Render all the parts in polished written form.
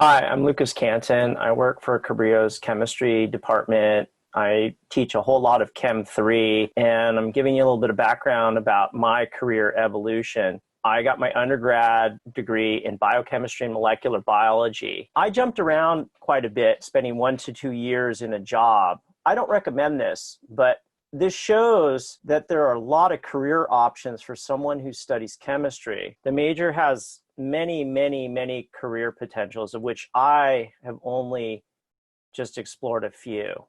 Hi, I'm Lucas Canton. I work for Cabrio's chemistry department. I teach a whole lot of Chem 3, and I'm giving you a little bit of background about my career evolution. I got my undergrad degree in biochemistry and molecular biology. I jumped around quite a bit, spending 1 to 2 years in a job. I don't recommend this, but this shows that there are a lot of career options for someone who studies chemistry. The major has many career potentials, of which I have only just explored a few.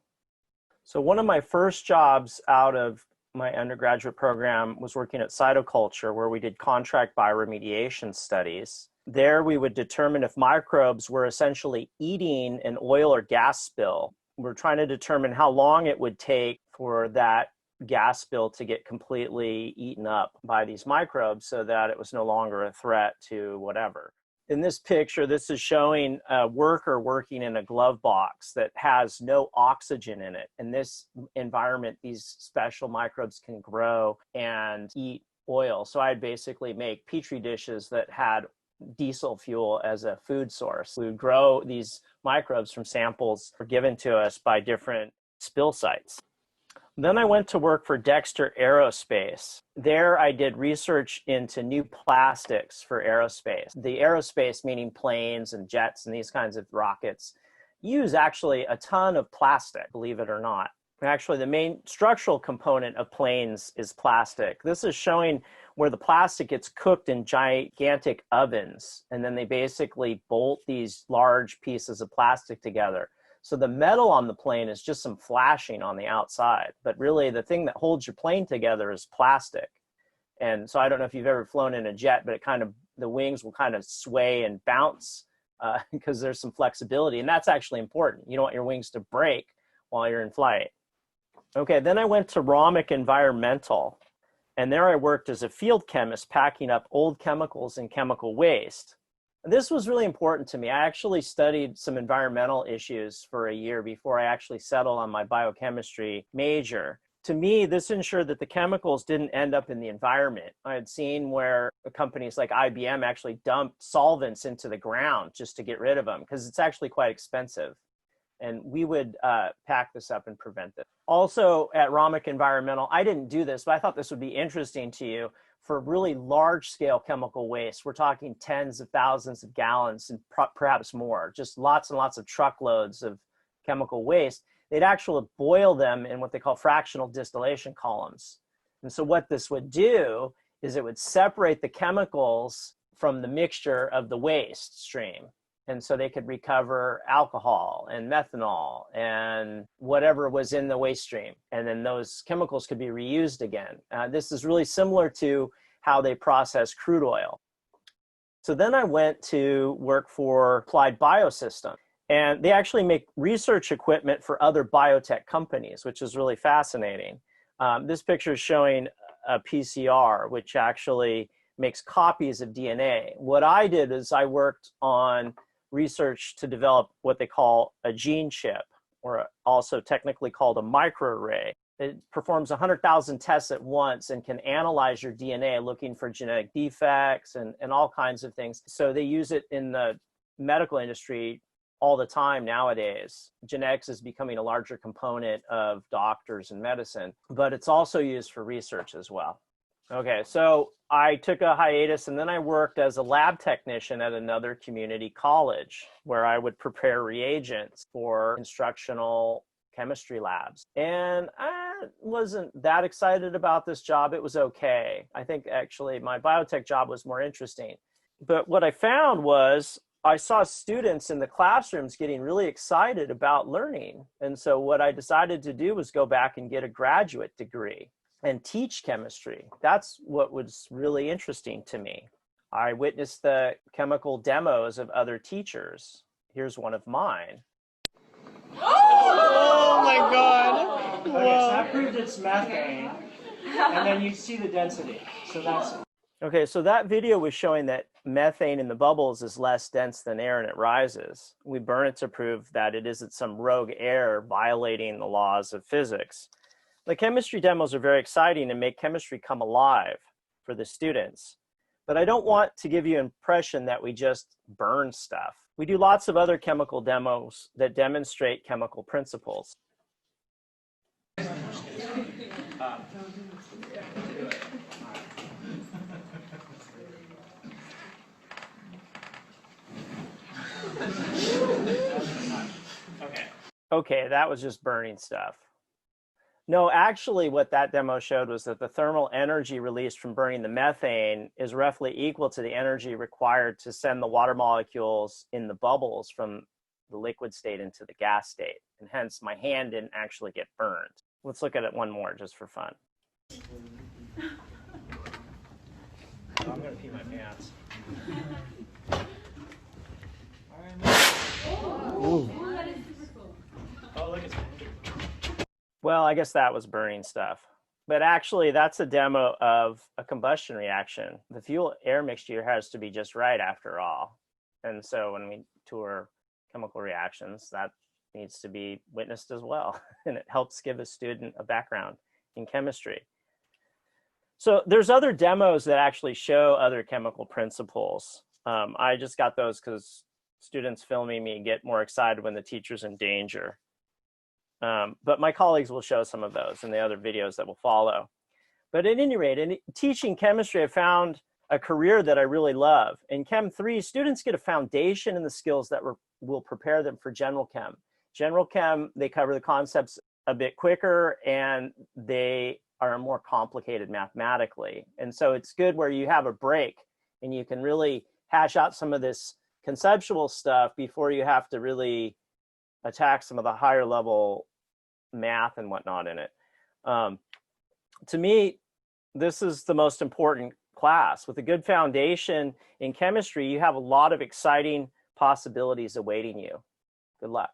So one of my first jobs out of my undergraduate program was working at Cytoculture, where we did contract bioremediation studies. There we would determine if microbes were essentially eating an oil or gas spill. We're trying to determine how long it would take for that gas spill to get completely eaten up by these microbes so that it was no longer a threat to whatever. In this picture, this is showing a worker working in a glove box that has no oxygen in it. In this environment, these special microbes can grow and eat oil. So I'd basically make petri dishes that had diesel fuel as a food source. We would grow these microbes from samples given to us by different spill sites. Then I went to work for Dexter Aerospace. There I did research into new plastics for aerospace. The aerospace, meaning planes and jets and these kinds of rockets, use actually a ton of plastic, believe it or not. Actually, the main structural component of planes is plastic. This is showing where the plastic gets cooked in gigantic ovens, and then they basically bolt these large pieces of plastic together. So the metal on the plane is just some flashing on the outside, but really the thing that holds your plane together is plastic. And so I don't know if you've ever flown in a jet, but the wings will kind of sway and bounce because there's some flexibility, and that's actually important. You don't want your wings to break while you're in flight. Okay, then I went to Romic Environmental, and there I worked as a field chemist packing up old chemicals and chemical waste. This was really important to me. I actually studied some environmental issues for a year before I actually settled on my biochemistry major. To me, this ensured that the chemicals didn't end up in the environment. I had seen where companies like IBM actually dumped solvents into the ground just to get rid of them because it's actually quite expensive. And we would pack this up and prevent this. Also at Romic Environmental, I didn't do this, but I thought this would be interesting to you. For really large scale chemical waste, we're talking tens of thousands of gallons and perhaps more, just lots and lots of truckloads of chemical waste. They'd actually boil them in what they call fractional distillation columns. And so what this would do is it would separate the chemicals from the mixture of the waste stream. And so they could recover alcohol and methanol and whatever was in the waste stream. And then those chemicals could be reused again. This is really similar to how they process crude oil. So then I went to work for Applied Biosystems. And they actually make research equipment for other biotech companies, which is really fascinating. This picture is showing a PCR, which actually makes copies of DNA. What I did is I worked on research to develop what they call a gene chip, or also technically called a microarray. It performs 100,000 tests at once and can analyze your DNA looking for genetic defects and all kinds of things. So they use it in the medical industry all the time nowadays. Genetics is becoming a larger component of doctors and medicine, but it's also used for research as well. Okay, so I took a hiatus and then I worked as a lab technician at another community college where I would prepare reagents for instructional chemistry labs. And I wasn't that excited about this job. It was okay. I think actually my biotech job was more interesting. But what I found was I saw students in the classrooms getting really excited about learning. And so what I decided to do was go back and get a graduate degree and teach chemistry. That's what was really interesting to me. I witnessed the chemical demos of other teachers. Here's one of mine. Oh my God. Okay, so that proved it's methane. And then you see the density. So that's okay, so that video was showing that methane in the bubbles is less dense than air and it rises. We burn it to prove that it isn't some rogue air violating the laws of physics. The chemistry demos are very exciting and make chemistry come alive for the students. But I don't want to give you an impression that we just burn stuff. We do lots of other chemical demos that demonstrate chemical principles. Okay, that was just burning stuff. No, actually what that demo showed was that the thermal energy released from burning the methane is roughly equal to the energy required to send the water molecules in the bubbles from the liquid state into the gas state. And hence my hand didn't actually get burned. Let's look at it one more just for fun. Oh, I'm gonna pee my pants. Ooh. Oh, look at that. Well, I guess that was burning stuff. But actually, that's a demo of a combustion reaction. The fuel-air mixture has to be just right after all. And so when we tour chemical reactions, that needs to be witnessed as well. And it helps give a student a background in chemistry. So there's other demos that actually show other chemical principles. I just got those because students filming me get more excited when the teacher's in danger. But my colleagues will show some of those in the other videos that will follow. But at any rate, in teaching chemistry, I found a career that I really love. In Chem 3, students get a foundation in the skills that will prepare them for General Chem. General Chem, they cover the concepts a bit quicker and they are more complicated mathematically. And so it's good where you have a break and you can really hash out some of this conceptual stuff before you have to really attack some of the higher level math and whatnot in it. To me, this is the most important class. With a good foundation in chemistry, you have a lot of exciting possibilities awaiting you. Good luck.